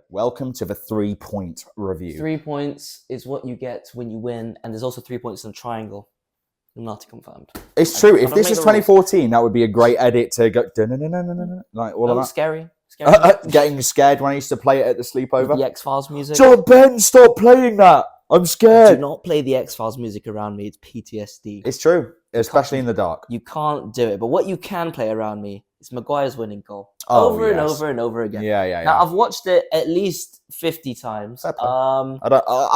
welcome to the 3-point review. 3 points is what you get when you win, and there's also 3 points in a triangle. Not confirmed. It's true. If this is 2014, that would be a great edit to go like all of that. Scary. Getting scared when I used to play it at the sleepover. With the X-Files music. So Ben, stop playing that. I'm scared. Do not play the X-Files music around me. It's PTSD. It's true, especially in the dark. You can't do it. But what you can play around me is Maguire's winning goal. And over and over again. Yeah. Now, I've watched it at least 50 times. I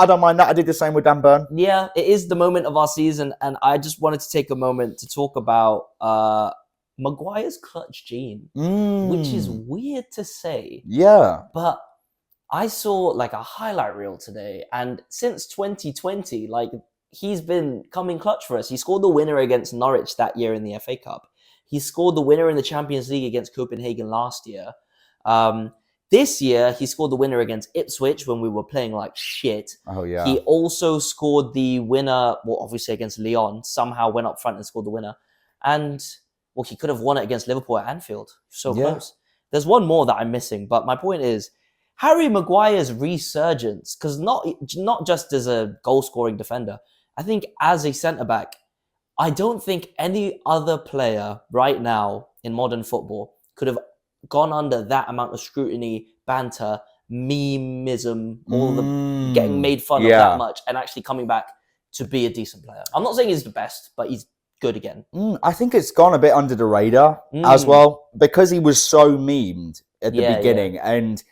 don't mind that. I did the same with Dan Burn. Yeah, it is the moment of our season, and I just wanted to take a moment to talk about Maguire's clutch gene, which is weird to say. Yeah. But I saw like a highlight reel today, and since 2020, like he's been coming clutch for us. He scored the winner against Norwich that year in the FA Cup. He scored the winner in the Champions League against Copenhagen last year. This year, he scored the winner against Ipswich when we were playing like shit. Oh, yeah. He also scored the winner, well, obviously against Lyon, somehow went up front and scored the winner. And, well, he could have won it against Liverpool at Anfield. So close. There's one more that I'm missing, but my point is, Harry Maguire's resurgence, because not just as a goal-scoring defender, I think as a centre-back, I don't think any other player right now in modern football could have gone under that amount of scrutiny, banter, memeism, all the getting made fun of that much, and actually coming back to be a decent player. I'm not saying he's the best, but he's good again. I think it's gone a bit under the radar as well, because he was so memed at the beginning, and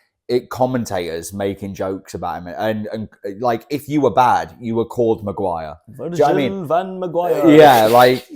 commentators making jokes about him, and like if you were bad, you were called Maguire. Do you know what I mean? Van Maguire. Yeah, like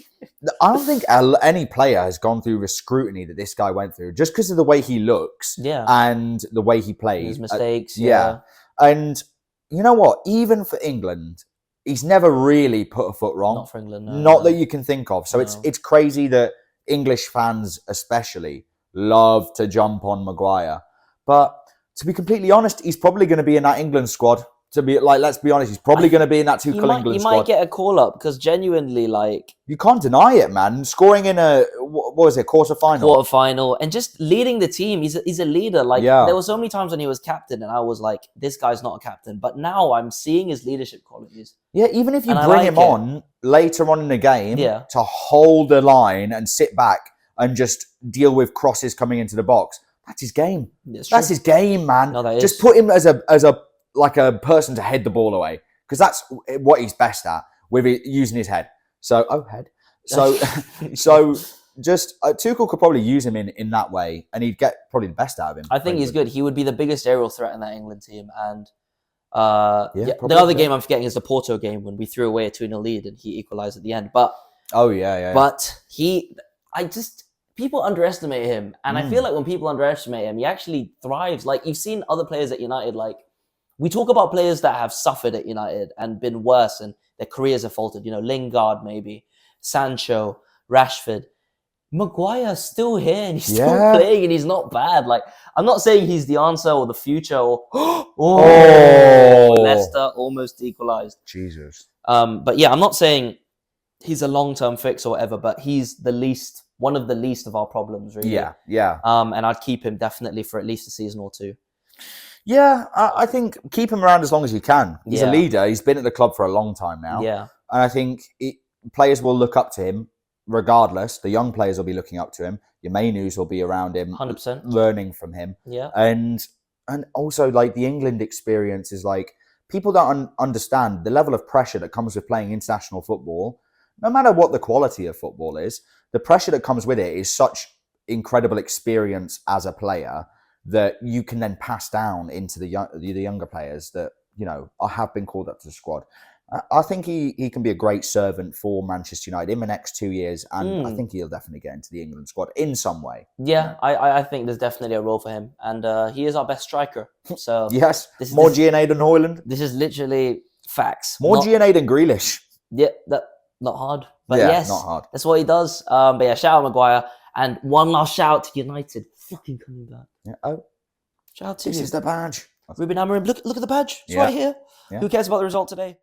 I don't think any player has gone through the scrutiny that this guy went through just because of the way he looks, and the way he plays, his mistakes, and you know what? Even for England, he's never really put a foot wrong. Not for England, no. Not that you can think of. So it's crazy that English fans especially love to jump on Maguire, but to be completely honest, he's probably going to be in that England squad. To be like, let's be honest, he's probably going to be in that England squad. He might get a call up because genuinely, like, you can't deny it, man. Scoring in a quarterfinal, and just leading the team. He's a leader. Like, there were so many times when he was captain, and I was like, this guy's not a captain. But now I'm seeing his leadership qualities. Yeah, even if you bring him on later on in the game to hold the line and sit back and just deal with crosses coming into the box. That's his game. That's his game, man. No, just put him as a like a person to head the ball away, because that's what he's best at, with using his head. So just Tuchel could probably use him in that way, and he'd get probably the best out of him. I think he's good. He would be the biggest aerial threat in that England team. And the other game I'm forgetting is the Porto game when we threw away a 2-0 lead and he equalised at the end. But But people underestimate him, and I feel like when people underestimate him, he actually thrives. Like, you've seen other players at United, like, we talk about players that have suffered at United and been worse and their careers have faltered. You know, Lingard maybe, Sancho, Rashford. Maguire's still here and he's still playing and he's not bad. Like, I'm not saying he's the answer or the future or Leicester almost equalised. Jesus. But yeah, I'm not saying he's a long-term fix or whatever, but he's one of the least of our problems, really. Yeah. And I'd keep him definitely for at least a season or two. Yeah, I think keep him around as long as you can. He's a leader. He's been at the club for a long time now. Yeah. And I think players will look up to him regardless. The young players will be looking up to him. Your Mainus will be around him, 100%. learning from him. Yeah. And also, like, the England experience is like, people don't understand the level of pressure that comes with playing international football. No matter what the quality of football is, the pressure that comes with it is such incredible experience as a player that you can then pass down into the younger players that, you know, have been called up to the squad. I think he can be a great servant for Manchester United in the next 2 years, and I think he'll definitely get into the England squad in some way. Yeah, I think there's definitely a role for him, and he is our best striker. So yes, more GNA than Højlund. This is literally facts. More GNA than Grealish. Yeah, not hard, but yes, not hard. That's what he does. But yeah, shout out Maguire, and one last shout out to United. Fucking coming back. Yeah. Oh, shout out to you. This is the badge. Ruben Amorim. Look at the badge. It's right here. Yeah. Who cares about the result today?